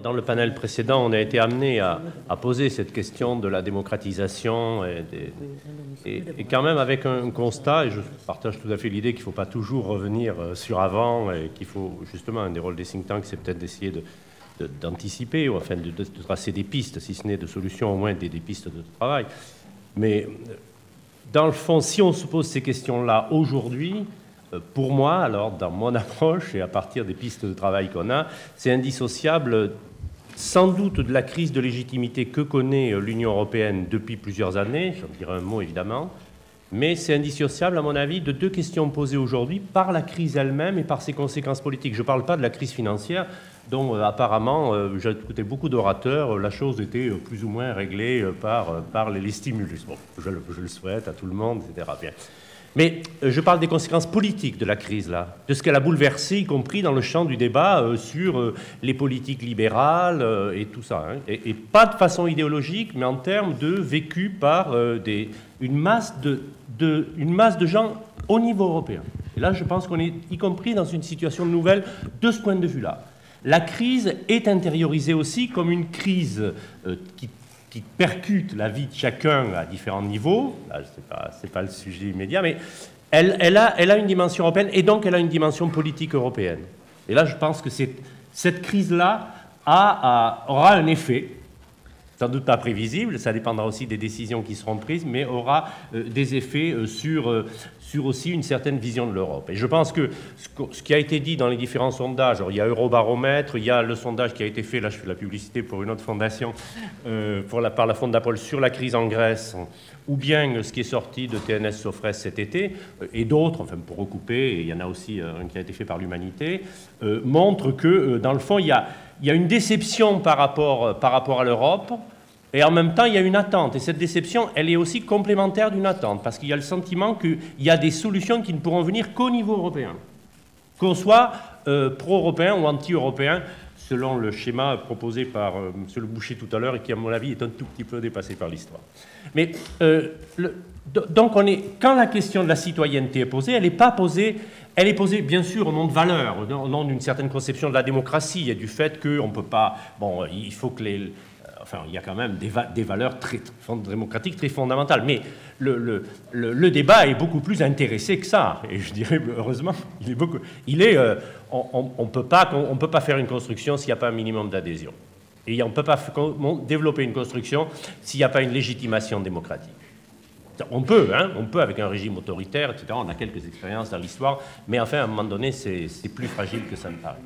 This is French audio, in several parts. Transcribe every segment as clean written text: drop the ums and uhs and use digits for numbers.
Dans le panel précédent, on a été amené à poser cette question de la démocratisation et quand même avec un constat, et je partage tout à fait l'idée qu'il ne faut pas toujours revenir sur avant et qu'il faut justement, un des rôles des think tanks, c'est peut-être d'essayer d'anticiper ou enfin de tracer des pistes, si ce n'est de solutions, au moins des pistes de travail. Mais dans le fond, si on se pose ces questions-là aujourd'hui, pour moi, alors dans mon approche et à partir des pistes de travail qu'on a, c'est indissociable sans doute de la crise de légitimité que connaît l'Union européenne depuis plusieurs années, j'en dirai un mot évidemment, mais c'est indissociable à mon avis de deux questions posées aujourd'hui par la crise elle-même et par ses conséquences politiques. Je ne parle pas de la crise financière dont apparemment, j'ai écouté beaucoup d'orateurs, la chose était plus ou moins réglée par les stimulus. Bon, je le souhaite à tout le monde, etc. Bien. Mais je parle des conséquences politiques de la crise, là, de ce qu'elle a bouleversé, y compris dans le champ du débat sur les politiques libérales et tout ça. Hein. Et pas de façon idéologique, mais en termes de vécu par une masse de gens au niveau européen. Et là, je pense qu'on est y compris dans une situation nouvelle de ce point de vue-là. La crise est intériorisée aussi comme une crise qui percute la vie de chacun à différents niveaux. Là, c'est pas le sujet immédiat, mais elle a une dimension européenne et donc elle a une dimension politique européenne. Et là, je pense que cette crise-là aura un effet, sans doute pas prévisible, ça dépendra aussi des décisions qui seront prises, mais aura des effets sur aussi une certaine vision de l'Europe. Et je pense que ce qui a été dit dans les différents sondages, alors il y a Eurobaromètre, il y a le sondage qui a été fait, là je fais la publicité pour une autre fondation, par la Fondapol sur la crise en Grèce, ou bien ce qui est sorti de TNS Sofres cet été, et d'autres, enfin pour recouper, et il y en a aussi un qui a été fait par l'Humanité, montrent que dans le fond il y a une déception par rapport à l'Europe. Et en même temps, il y a une attente. Et cette déception, elle est aussi complémentaire d'une attente. Parce qu'il y a le sentiment qu'il y a des solutions qui ne pourront venir qu'au niveau européen. Qu'on soit pro-européen ou anti-européen, selon le schéma proposé par M. Le Boucher tout à l'heure, et qui, à mon avis, est un tout petit peu dépassé par l'histoire. Mais donc, quand la question de la citoyenneté est posée, elle n'est pas posée... Elle est posée, bien sûr, au nom de valeurs, au nom d'une certaine conception de la démocratie et du fait qu'on ne peut pas... Bon, il faut que Enfin, il y a quand même des valeurs très démocratiques très fondamentales. Mais le débat est beaucoup plus intéressé que ça. Et je dirais, heureusement, on ne peut pas faire une construction s'il n'y a pas un minimum d'adhésion. Et on ne peut pas développer une construction s'il n'y a pas une légitimation démocratique. On peut avec un régime autoritaire, etc. On a quelques expériences dans l'histoire, mais enfin, à un moment donné, c'est plus fragile que ça ne paraît.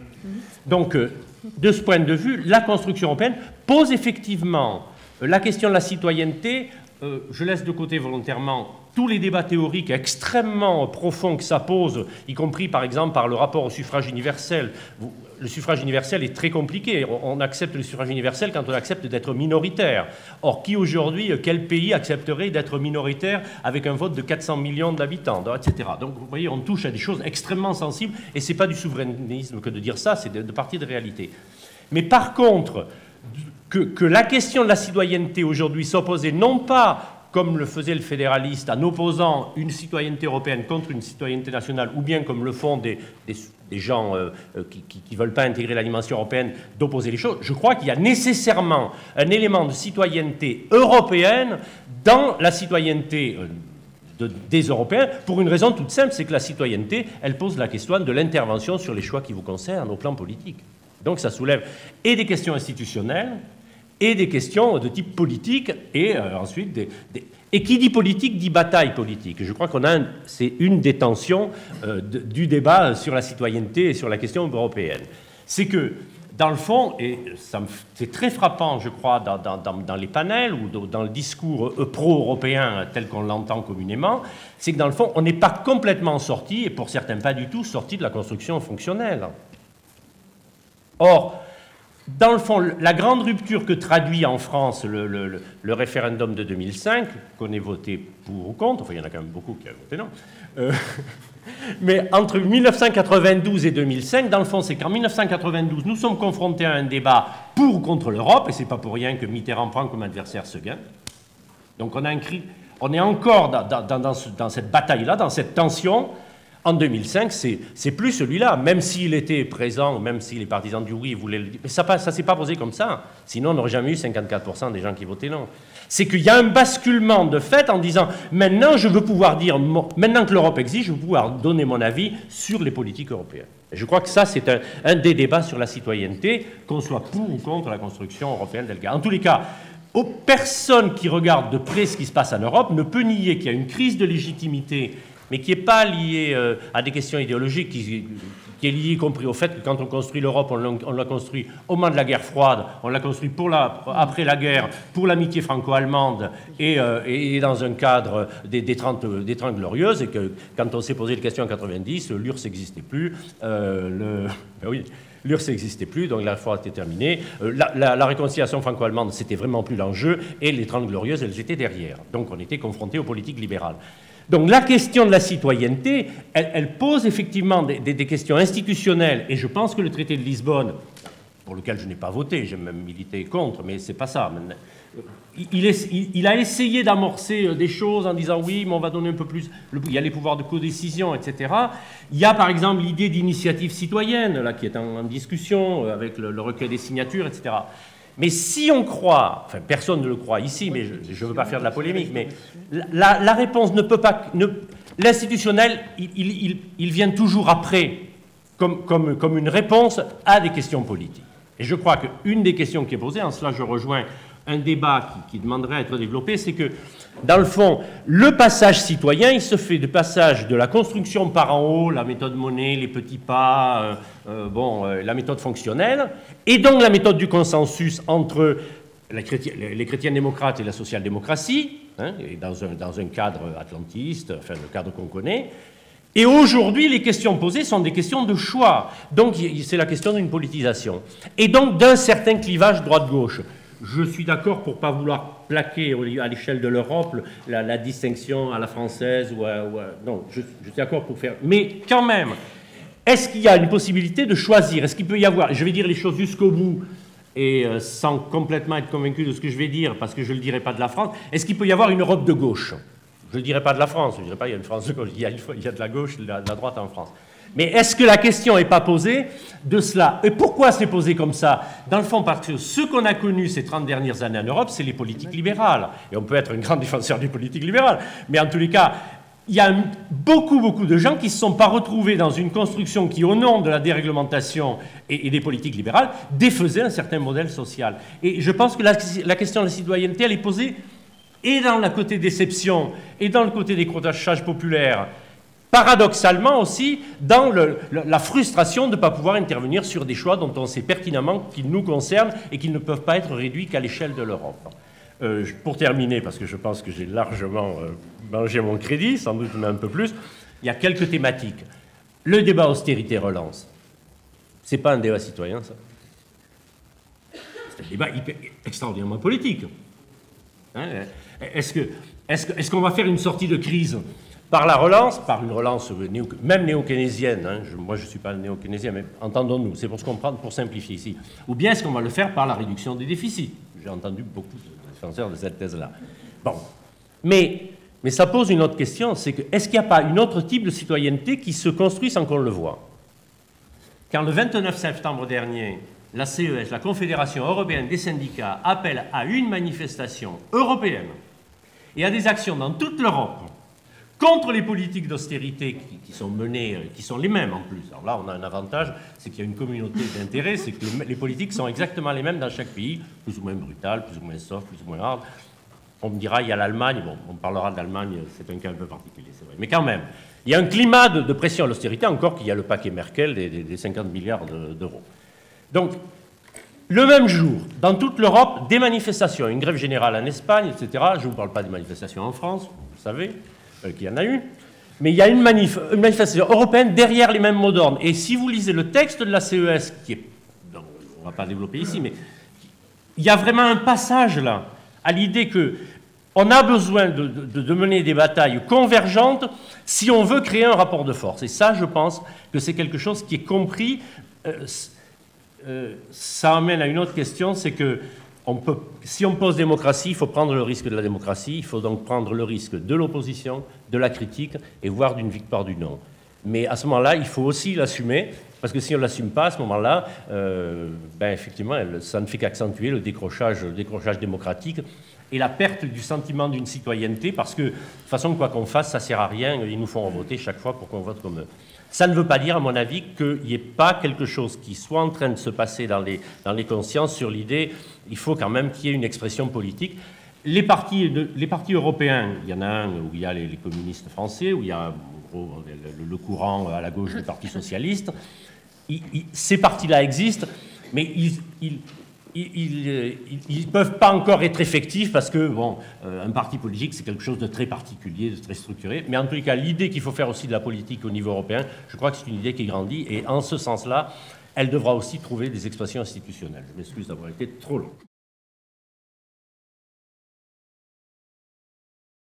Donc, de ce point de vue, la construction européenne pose effectivement la question de la citoyenneté. Je laisse de côté volontairement tous les débats théoriques extrêmement profonds que ça pose, y compris par exemple par le rapport au suffrage universel. Le suffrage universel est très compliqué. On accepte le suffrage universel quand on accepte d'être minoritaire. Or, qui aujourd'hui, quel pays accepterait d'être minoritaire avec un vote de 400 millions d'habitants, etc. Donc, vous voyez, on touche à des choses extrêmement sensibles, et ce n'est pas du souverainisme que de dire ça, c'est de partir de réalité. Mais par contre, que la question de la citoyenneté aujourd'hui s'opposait non pas comme le faisait le fédéraliste, en opposant une citoyenneté européenne contre une citoyenneté nationale, ou bien comme le font des gens qui ne veulent pas intégrer la dimension européenne, d'opposer les choses. Je crois qu'il y a nécessairement un élément de citoyenneté européenne dans la citoyenneté des Européens, pour une raison toute simple, c'est que la citoyenneté, elle pose la question de l'intervention sur les choix qui vous concernent au plan politique. Donc ça soulève et des questions institutionnelles, et des questions de type politique, et ensuite et qui dit politique dit bataille politique. Je crois c'est une des tensions du débat sur la citoyenneté et sur la question européenne. C'est que, dans le fond, et c'est très frappant, je crois, dans les panels ou dans le discours pro-européen tel qu'on l'entend communément, c'est que, dans le fond, on n'est pas complètement sorti, et pour certains pas du tout, sorti de la construction fonctionnelle. Or, dans le fond, la grande rupture que traduit en France le référendum de 2005, qu'on ait voté pour ou contre, enfin il y en a quand même beaucoup qui ont voté non, mais entre 1992 et 2005, dans le fond, c'est qu'en 1992, nous sommes confrontés à un débat pour ou contre l'Europe, et c'est pas pour rien que Mitterrand prend comme adversaire Seguin. Donc on est encore dans cette bataille-là, dans cette tension, En 2005, c'est plus celui-là, même s'il était présent, même si les partisans du oui voulaient le dire. Mais ça ne s'est pas posé comme ça. Sinon, on n'aurait jamais eu 54% des gens qui votaient non. C'est qu'il y a un basculement de fait en disant maintenant, je veux pouvoir dire, maintenant que l'Europe existe, je veux pouvoir donner mon avis sur les politiques européennes. Et je crois que ça, c'est un des débats sur la citoyenneté, qu'on soit pour ou contre la construction européenne d'Elgar. En tous les cas, personne qui regarde de près ce qui se passe en Europe ne peut nier qu'il y a une crise de légitimité, mais qui n'est pas liée à des questions idéologiques, qui est liée y compris au fait que quand on construit l'Europe, on l'a construit au moment de la guerre froide, on l'a construit après la guerre, pour l'amitié franco-allemande et dans un cadre des 30 glorieuses, et que quand on s'est posé les questions en 90, l'URSS n'existait plus, ben oui, l'URSS n'existait plus, donc la guerre froide était terminée. La réconciliation franco-allemande, c'était vraiment plus l'enjeu, et les 30 glorieuses, elles étaient derrière. Donc on était confrontés aux politiques libérales. Donc la question de la citoyenneté, elle pose effectivement des questions institutionnelles, et je pense que le traité de Lisbonne, pour lequel je n'ai pas voté, j'ai même milité contre, mais c'est pas ça. Il a essayé d'amorcer des choses en disant oui, mais on va donner un peu plus, il y a les pouvoirs de codécision, etc. Il y a par exemple l'idée d'initiative citoyenne, là, qui est en discussion, avec le recueil des signatures, etc. Mais si on croit, enfin personne ne le croit ici, mais je ne veux pas faire de la polémique, mais la réponse ne peut pas... L'institutionnel, il vient toujours après, comme une réponse à des questions politiques. Et je crois qu'une des questions qui est posée, en cela je rejoins un débat qui demanderait à être développé, c'est que, dans le fond, le passage citoyen, il se fait du passage de la construction par en haut, la méthode Monnet, les petits pas, la méthode fonctionnelle, et donc la méthode du consensus entre les chrétiens démocrates et la social-démocratie, hein, et dans un cadre atlantiste, enfin le cadre qu'on connaît. Et aujourd'hui, les questions posées sont des questions de choix. Donc c'est la question d'une politisation. Et donc d'un certain clivage droite-gauche. Je suis d'accord pour ne pas vouloir plaquer à l'échelle de l'Europe la distinction à la française. Non, je suis d'accord pour faire... Mais quand même, est-ce qu'il y a une possibilité de choisir? Est-ce qu'il peut y avoir... Je vais dire les choses jusqu'au bout, et sans complètement être convaincu de ce que je vais dire, parce que je ne le dirai pas de la France. Est-ce qu'il peut y avoir une Europe de gauche? Je ne dirai pas de la France. Je ne dirai pas qu'il y a une France de gauche. Il y a de la gauche, de la droite en France. Mais est-ce que la question n'est pas posée de cela? Et pourquoi c'est posé comme ça? Dans le fond, parce que ce qu'on a connu ces 30 dernières années en Europe, c'est les politiques libérales. Et on peut être un grand défenseur des politiques libérales. Mais en tous les cas, il y a beaucoup de gens qui ne se sont pas retrouvés dans une construction qui, au nom de la déréglementation et des politiques libérales, défaisait un certain modèle social. Et je pense que la question de la citoyenneté, elle est posée et dans le côté déception, et dans le côté décrochage populaire, paradoxalement aussi dans la frustration de ne pas pouvoir intervenir sur des choix dont on sait pertinemment qu'ils nous concernent et qu'ils ne peuvent pas être réduits qu'à l'échelle de l'Europe. Pour terminer, parce que je pense que j'ai largement mangé mon crédit, sans doute même un peu plus, il y a quelques thématiques. Le débat austérité-relance, c'est pas un débat citoyen, ça. C'est un débat extraordinairement politique. Hein? Est-ce qu'on va faire une sortie de crise par la relance, par une relance même néo-keynésienne, hein, moi je ne suis pas néo-keynésien, mais entendons-nous, c'est pour se comprendre, pour simplifier ici, ou bien est-ce qu'on va le faire par la réduction des déficits? J'ai entendu beaucoup de défenseurs de cette thèse-là. Bon, mais ça pose une autre question, c'est que est-ce qu'il n'y a pas un autre type de citoyenneté qui se construit sans qu'on le voie? Quand le 29 septembre dernier, la CES, la Confédération européenne des syndicats, appelle à une manifestation européenne et à des actions dans toute l'Europe contre les politiques d'austérité qui sont menées, qui sont les mêmes en plus. Alors là, on a un avantage, c'est qu'il y a une communauté d'intérêts, c'est que les politiques sont exactement les mêmes dans chaque pays, plus ou moins brutales, plus ou moins soft, plus ou moins hard. On me dira, il y a l'Allemagne, bon, on parlera de l'Allemagne, c'est un cas un peu particulier, c'est vrai. Mais quand même, il y a un climat de pression à l'austérité, encore qu'il y a le paquet Merkel des 50 milliards d'euros. Donc, le même jour, dans toute l'Europe, des manifestations, une grève générale en Espagne, etc. Je ne vous parle pas des manifestations en France, vous le savez, qu'il y en a eu, mais il y a une manifestation européenne derrière les mêmes mots d'ordre. Et si vous lisez le texte de la CES, on ne va pas développer ici, mais il y a vraiment un passage là, à l'idée qu'on a besoin de mener des batailles convergentes si on veut créer un rapport de force. Et ça, je pense que c'est quelque chose qui est compris. Ça amène à une autre question, c'est que si on pose démocratie, il faut prendre le risque de la démocratie, il faut donc prendre le risque de l'opposition, de la critique, et voire d'une victoire du non. Mais à ce moment-là, il faut aussi l'assumer, parce que si on ne l'assume pas, à ce moment-là, effectivement, ça ne fait qu'accentuer le décrochage démocratique et la perte du sentiment d'une citoyenneté, parce que, de toute façon, quoi qu'on fasse, ça ne sert à rien, ils nous font voter chaque fois pour qu'on vote comme eux. Ça ne veut pas dire, à mon avis, qu'il n'y ait pas quelque chose qui soit en train de se passer dans les consciences sur l'idée, il faut quand même qu'il y ait une expression politique. Les partis européens, il y en a un où il y a les communistes français, où il y a le courant à la gauche du Parti socialiste. Ces partis-là existent, mais ils ne peuvent pas encore être effectifs parce que, bon, un parti politique, c'est quelque chose de très particulier, de très structuré. Mais en tous les cas, l'idée qu'il faut faire aussi de la politique au niveau européen, je crois que c'est une idée qui grandit. Et en ce sens-là, elle devra aussi trouver des expressions institutionnelles. Je m'excuse d'avoir été trop long.